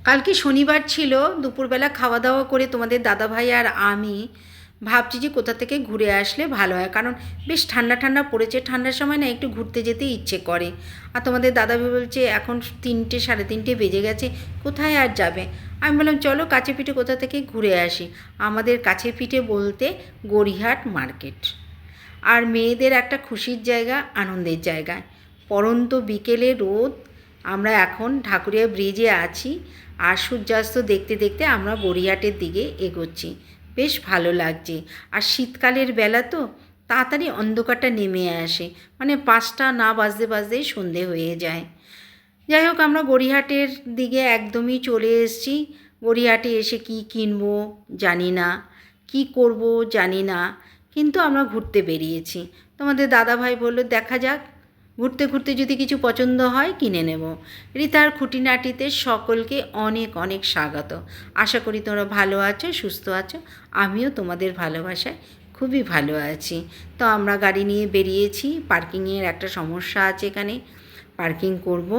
কালকে শনিবার ছিল, দুপুরবেলা খাওয়া দাওয়া করে তোমাদের দাদাভাই আর আমি ভাবছি যে কোথা থেকে ঘুরে আসলে ভালো হয়, কারণ বেশ ঠান্ডা ঠান্ডা পড়েছে। ঠান্ডার সময় না একটু ঘুরতে যেতে ইচ্ছে করে। আর তোমাদের দাদাভাই বলছে এখন 3টে 3:30 বেজে গেছে, কোথায় আর যাবে। আমি বললাম চলো কাছে পিঠে কোথা থেকে ঘুরে আসি। আমাদের কাছে পিঠে বলতে গড়িয়াহাট মার্কেট। আর মেয়েদের একটা খুশির জায়গা, আনন্দের জায়গা। পড়ন্ত বিকেলে রোদ, আমরা এখন ঢাকুরিয়া ব্রিজে আছি আর সূর্যাস্ত দেখতে দেখতে আমরা গড়িয়াহাটের দিকে এগোচ্ছি। বেশ ভালো লাগছে। আর শীতকালের বেলা তো তাড়াতাড়ি অন্ধকারটা নেমে আসে, মানে 5টা না বাজতে বাজতেই সন্ধে হয়ে যায়। যাই হোক, আমরা গড়িয়াহাটের দিকে একদমই চলে এসেছি। গড়িয়াহাটে এসে কি কিনবো জানি না, কি করব জানি না, কিন্তু আমরা ঘুরতে বেরিয়েছি। তোমাদের দাদাভাই বললো দেখা যাক, ঘুরতে ঘুরতে যদি কিছু পছন্দ হয় কিনে নেব। রিতার খুঁটিনাটিতে সকলকে অনেক অনেক স্বাগত। আশা করি তোমরা ভালো আছো, সুস্থ আছো। আমিও তোমাদের ভালোবাসায় খুবই ভালো আছি। তো আমরা গাড়ি নিয়ে বেরিয়েছি। পার্কিংয়ের একটা সমস্যা আছে এখানে, পার্কিং করব,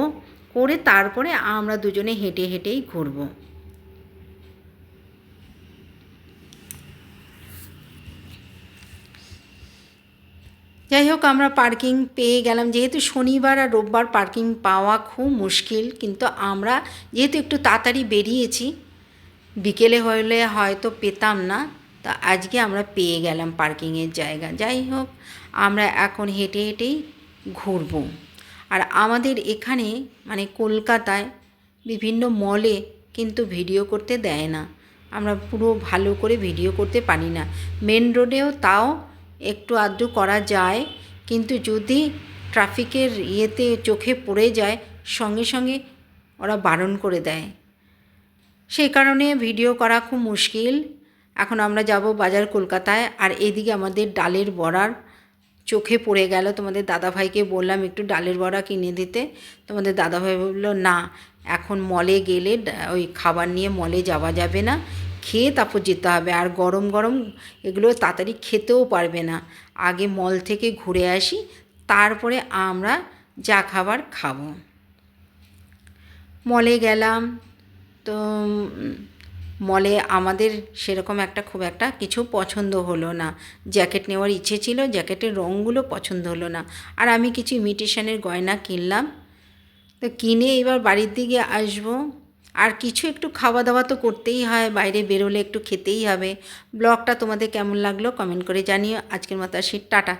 করে তারপরে আমরা দুজনে হেঁটে হেঁটেই ঘুরব। যাই হোক, আমরা পার্কিং পেয়ে গেলাম। যেহেতু শনিবার আর রোববার পার্কিং পাওয়া খুব মুশকিল, কিন্তু আমরা যেহেতু একটু তাড়াতাড়ি বেরিয়েছি, বিকেলে হলে হয়তো পেতাম না, তা আজকে আমরা পেয়ে গেলাম পার্কিংয়ের জায়গা। যাই হোক, আমরা এখন হেঁটে হেঁটেই ঘুরব। আর আমাদের এখানে মানে কলকাতায় বিভিন্ন মলে কিন্তু ভিডিও করতে দেয় না, আমরা পুরো ভালো করে ভিডিও করতে পারি না। মেন রোডেও তাও একটু আধটু করা যায়, কিন্তু যদি ট্রাফিকের ইয়েতে চোখে পড়ে যায় সঙ্গে সঙ্গে ওরা বারণ করে দেয়। সেই কারণে ভিডিও করা খুব মুশকিল। এখন আমরা যাব বাজার কলকাতায়। আর এদিকে আমাদের ডালের বড়ার চোখে পড়ে গেল। তোমাদের দাদাভাইকে বললাম একটু ডালের বড়া কিনে দিতে। তোমাদের দাদাভাই বললো না, এখন মলে গেলে ওই খাবার নিয়ে মলে যাওয়া যাবে না, খেয়ে তারপর যেতে হবে। আর গরম গরম এগুলো তাড়াতাড়ি খেতেও পারবে না, আগে মল থেকে ঘুরে আসি তারপরে আমরা যা খাবার খাবো। মলে গেলাম। তো মলে আমাদের সেরকম খুব একটা কিছু পছন্দ হলো না। জ্যাকেট নেওয়ার ইচ্ছে ছিল, জ্যাকেটের রঙগুলো পছন্দ হলো না। আর আমি কিছু ইমিটেশনের গয়না কিনলাম। তো কিনে এবার বাড়ির দিকে আসবো। আর কিছু একটু খাওয়া দাওয়া তো করতেই হয়, বাইরে বেরোলে একটু খেতেই হবে। ব্লগটা তোমাদের কেমন লাগলো কমেন্ট করে জানিও। আজকের মতো আসি, টাটা।